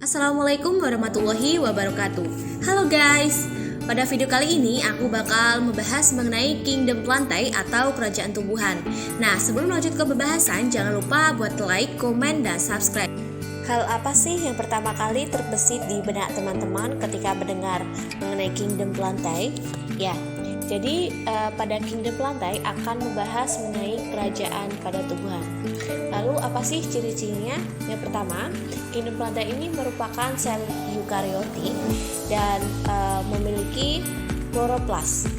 Assalamualaikum warahmatullahi wabarakatuh. Halo guys, pada video kali ini aku bakal membahas mengenai Kingdom Plantae atau Kerajaan Tumbuhan. Nah, sebelum lanjut ke pembahasan, jangan lupa buat like, komen, dan subscribe. Hal apa sih yang pertama kali terbesit di benak teman-teman ketika mendengar mengenai Kingdom Plantae? Ya, jadi pada Kingdom Plantae akan membahas mengenai kerajaan pada tumbuhan. Lalu apa sih ciri-cirinya? Yang pertama, Kingdom Plantae ini merupakan sel eukariotik dan memiliki kloroplas.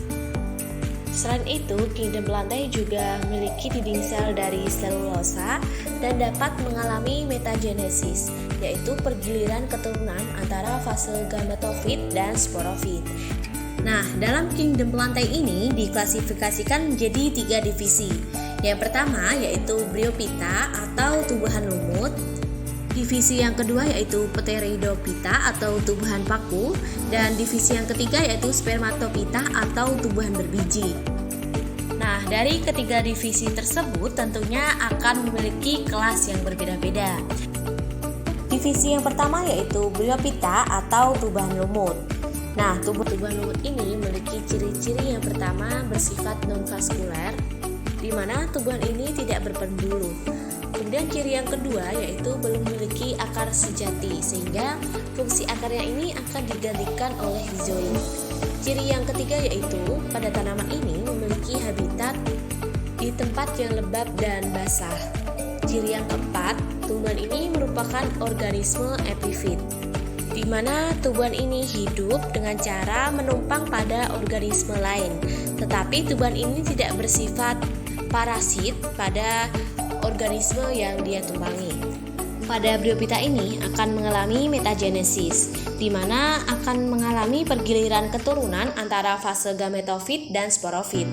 Selain itu, Kingdom Plantae juga memiliki dinding sel dari selulosa dan dapat mengalami metagenesis, yaitu pergiliran keturunan antara fase gametofit dan sporofit. Nah, dalam Kingdom Plantae ini diklasifikasikan menjadi 3 divisi. Yang pertama yaitu Bryophyta atau tumbuhan lumut. Divisi yang kedua yaitu Pteridophyta atau tumbuhan paku, dan divisi yang ketiga yaitu Spermatophyta atau tumbuhan berbiji. Nah, dari ketiga divisi tersebut tentunya akan memiliki kelas yang berbeda-beda. Divisi yang pertama yaitu Bryophyta atau tumbuhan lumut. Nah, tumbuhan lumut ini memiliki ciri-ciri yang pertama bersifat non-vaskuler, di mana tumbuhan ini tidak berpembuluh. Kemudian ciri yang kedua yaitu belum memiliki akar sejati, sehingga fungsi akarnya ini akan digantikan oleh rizoid. Ciri yang ketiga yaitu pada tanaman ini memiliki habitat di tempat yang lembab dan basah. Ciri yang keempat, tumbuhan ini merupakan organisme epifit, di mana tumbuhan ini hidup dengan cara menumpang pada organisme lain, tetapi tumbuhan ini tidak bersifat parasit pada organisme yang dia tumpangi. Pada Bryophyta ini akan mengalami metagenesis, di mana akan mengalami pergiliran keturunan antara fase gametofit dan sporofit.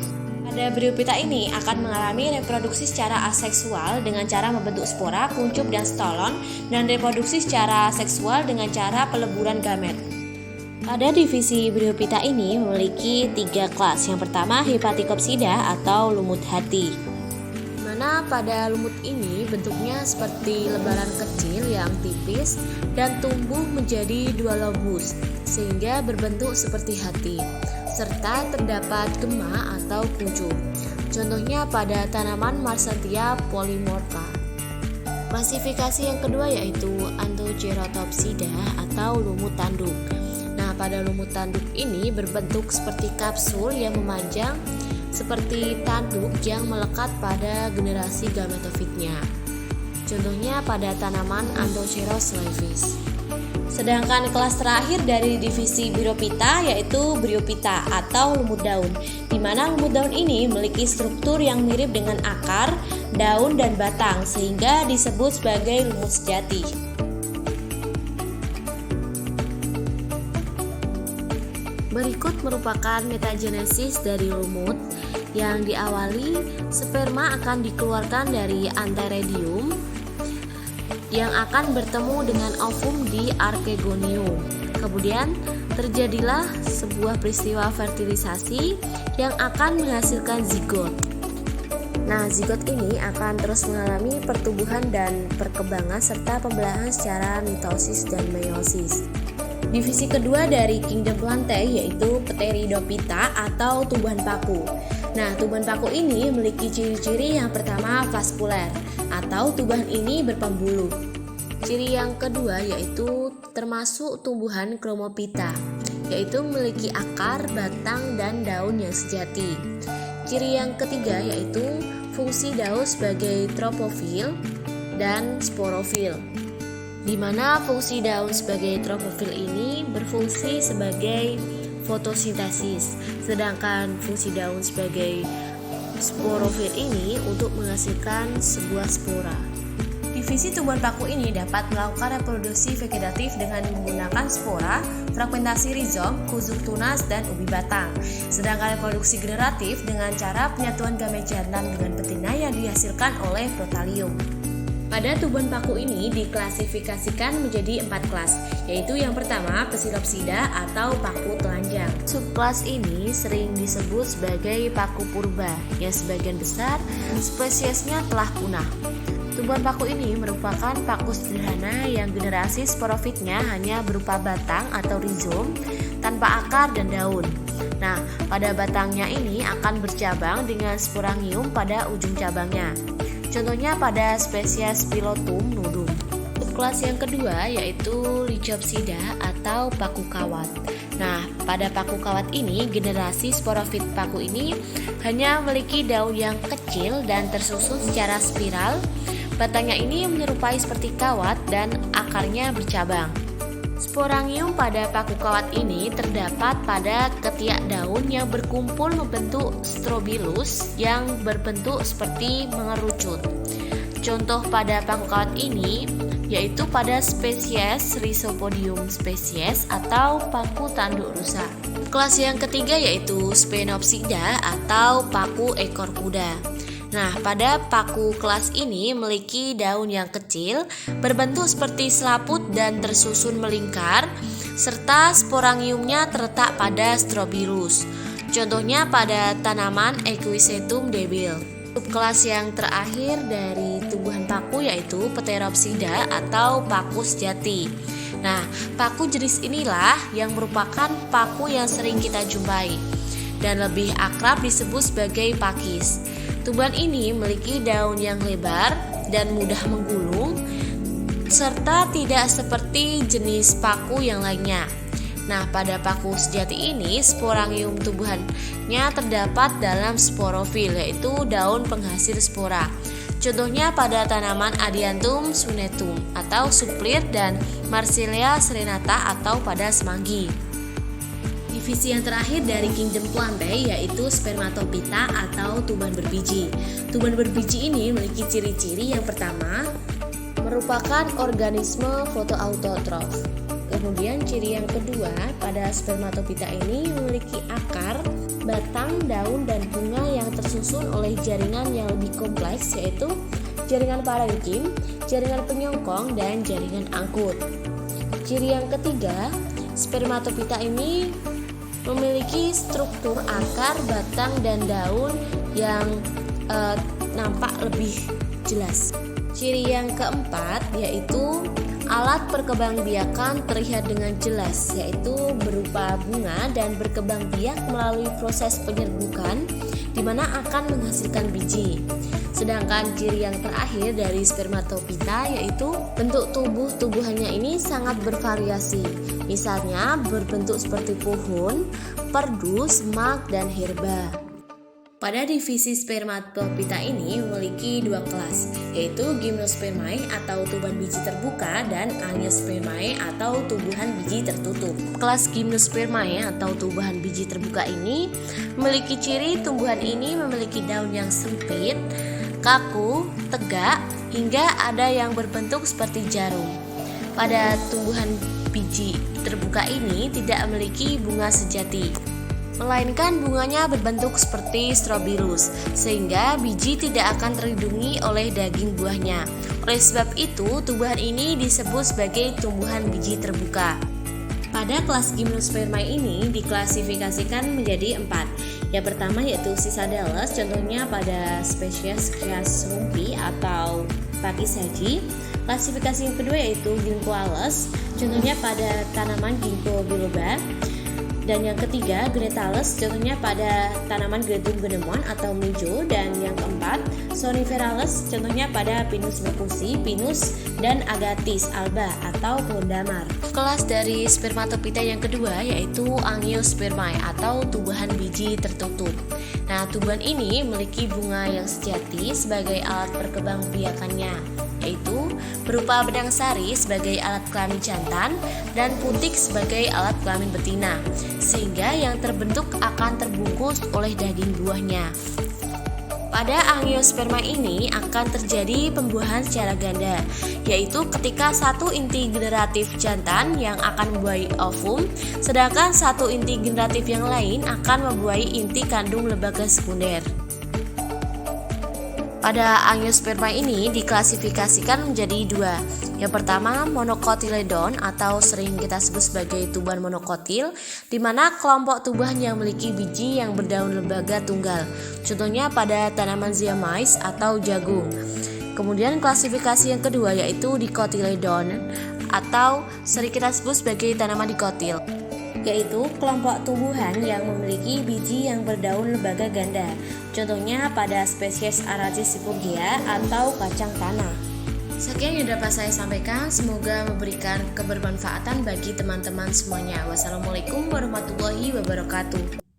Pada Bryophyta ini akan mengalami reproduksi secara aseksual dengan cara membentuk spora, kuncup, dan stolon, dan reproduksi secara seksual dengan cara peleburan gamet. Pada divisi Bryophyta ini memiliki 3 kelas. Yang pertama Hepaticopsida atau lumut hati, di mana pada lumut ini bentuknya seperti lebaran kecil yang tipis dan tumbuh menjadi 2 lobus sehingga berbentuk seperti hati, serta terdapat gema atau kuncup. Contohnya pada tanaman Marsanthia polymorpha. Klasifikasi yang kedua yaitu Anthocerotopsida atau lumut tanduk. Nah, pada lumut tanduk ini berbentuk seperti kapsul yang memanjang seperti tanduk yang melekat pada generasi gametofitnya. Contohnya pada tanaman Anthoceros laevis. Sedangkan kelas terakhir dari divisi Bryophyta yaitu Bryophyta atau lumut daun, di mana lumut daun ini memiliki struktur yang mirip dengan akar, daun, dan batang sehingga disebut sebagai lumut sejati. Berikut merupakan metagenesis dari lumut yang diawali sperma akan dikeluarkan dari antheridium yang akan bertemu dengan ovum di archegonium. Kemudian terjadilah sebuah peristiwa fertilisasi yang akan menghasilkan zigot. Nah, zigot ini akan terus mengalami pertumbuhan dan perkembangan serta pembelahan secara mitosis dan meiosis. Divisi kedua dari Kingdom Plantae yaitu Pteridophyta atau tumbuhan paku. Nah, tumbuhan paku ini memiliki ciri-ciri yang pertama vaskuler atau tumbuhan ini berpembuluh. Ciri yang kedua yaitu termasuk tumbuhan Chromophyta, yaitu memiliki akar, batang, dan daun yang sejati. Ciri yang ketiga yaitu fungsi daun sebagai tropofil dan sporofil, di mana fungsi daun sebagai tropofil ini berfungsi sebagai fotosintesis, sedangkan fungsi daun sebagai sporofil ini untuk menghasilkan sebuah spora. Divisi tumbuhan paku ini dapat melakukan reproduksi vegetatif dengan menggunakan spora, fragmentasi rizom, kuzuk tunas, dan ubi batang. Sedangkan reproduksi generatif dengan cara penyatuan gamet jantan dengan betina yang dihasilkan oleh protalium. Pada tumbuhan paku ini diklasifikasikan menjadi 4 kelas, yaitu yang pertama Psilopsida atau paku telanjang. Subkelas ini sering disebut sebagai paku purba, yang sebagian besar spesiesnya telah punah. Tumbuhan paku ini merupakan paku sederhana yang generasi sporofitnya hanya berupa batang atau rizom tanpa akar dan daun. Nah, pada batangnya ini akan bercabang dengan sporangium pada ujung cabangnya. Contohnya pada spesies Pilotum nudum. Kelas yang kedua yaitu Lycopsida atau paku kawat. Nah, pada paku kawat ini generasi sporofit paku ini hanya memiliki daun yang kecil dan tersusun secara spiral. Batangnya ini menyerupai seperti kawat dan akarnya bercabang. Sporangium pada paku kawat ini terdapat pada ketiak daun yang berkumpul membentuk strobilus yang berbentuk seperti mengerucut. Contoh pada paku kawat ini yaitu pada spesies Rhizopodium spesies atau paku tanduk rusa. Kelas yang ketiga yaitu Sphenopsida atau paku ekor kuda. Nah, pada paku kelas ini memiliki daun yang kecil, berbentuk seperti selaput dan tersusun melingkar, serta sporangiumnya terletak pada strobilus. Contohnya pada tanaman Equisetum debil. Kelas yang terakhir dari tumbuhan paku yaitu Pteropsida atau paku sejati. Nah, paku jenis inilah yang merupakan paku yang sering kita jumpai dan lebih akrab disebut sebagai pakis. Tumbuhan ini memiliki daun yang lebar dan mudah menggulung serta tidak seperti jenis paku yang lainnya. Nah, pada paku sejati ini sporangium tumbuhannya terdapat dalam sporofil, yaitu daun penghasil spora. Contohnya pada tanaman Adiantum sunetum atau suplir dan Marsilea serenata atau pada semanggi. Divisi yang terakhir dari kingdom Plantae yaitu Spermatophyta atau tumbuhan berbiji. Tumbuhan berbiji ini memiliki ciri-ciri yang pertama merupakan organisme fotoautotrof. Kemudian ciri yang kedua pada Spermatophyta ini memiliki akar, batang, daun, dan bunga yang tersusun oleh jaringan yang lebih kompleks yaitu jaringan parenkim, jaringan penyongkong, dan jaringan angkut. Ciri yang ketiga, Spermatophyta ini memiliki struktur akar, batang, dan daun yang nampak lebih jelas. Ciri yang keempat yaitu alat perkembangbiakan terlihat dengan jelas, yaitu berupa bunga dan berkembang biak melalui proses penyerbukan di mana akan menghasilkan biji. Sedangkan ciri yang terakhir dari Spermatophyta yaitu bentuk tubuhannya ini sangat bervariasi. Misalnya berbentuk seperti pohon, perdu, semak, dan herba. Pada divisi Spermatophyta ini memiliki dua kelas, yaitu Gymnospermae atau tumbuhan biji terbuka dan Angiospermae atau tumbuhan biji tertutup. Kelas Gymnospermae atau tumbuhan biji terbuka ini memiliki ciri tumbuhan ini memiliki daun yang sempit, kaku, tegak, hingga ada yang berbentuk seperti jarum. Pada tumbuhan biji terbuka ini tidak memiliki bunga sejati, melainkan bunganya berbentuk seperti strobilus, sehingga biji tidak akan terlindungi oleh daging buahnya. Oleh sebab itu, tumbuhan ini disebut sebagai tumbuhan biji terbuka. Pada kelas Gymnospermae ini diklasifikasikan menjadi 4. Yang pertama yaitu Cisadales, contohnya pada spesies Cryas rumpi atau pakis haji. Klasifikasi yang kedua yaitu Ginkgoales, contohnya pada tanaman Ginkgo biloba. Dan yang ketiga, Gretales, contohnya pada tanaman Gretum genemon atau Mijo. Dan yang keempat, Soniferales, contohnya pada Pinus locusi, Pinus, dan Agathis alba atau pohon damar. Kelas dari Spermatophyta yang kedua yaitu Angiospermae atau tumbuhan biji tertutup. Nah, tumbuhan ini memiliki bunga yang sejati sebagai alat perkembangbiakannya, yaitu berupa benang sari sebagai alat kelamin jantan dan putik sebagai alat kelamin betina, sehingga yang terbentuk akan terbungkus oleh daging buahnya. Pada Angiospermae ini akan terjadi pembuahan secara ganda, yaitu ketika satu inti generatif jantan yang akan membuahi ovum, sedangkan satu inti generatif yang lain akan membuahi inti kandung lembaga sekunder. Pada Angiospermae ini diklasifikasikan menjadi 2. Yang pertama, monocotyledon atau sering kita sebut sebagai tumbuhan monokotil, di mana kelompok tumbuhan yang memiliki biji yang berdaun lembaga tunggal. Contohnya pada tanaman Ziamais atau jagung. Kemudian klasifikasi yang kedua yaitu Dicotyledon atau sering kita sebut sebagai tanaman dikotil, yaitu kelompok tumbuhan yang memiliki biji yang berdaun lembaga ganda. Contohnya pada spesies Aracisipogea atau kacang tanah. Sekian yang dapat saya sampaikan, semoga memberikan kebermanfaatan bagi teman-teman semuanya. Wassalamualaikum warahmatullahi wabarakatuh.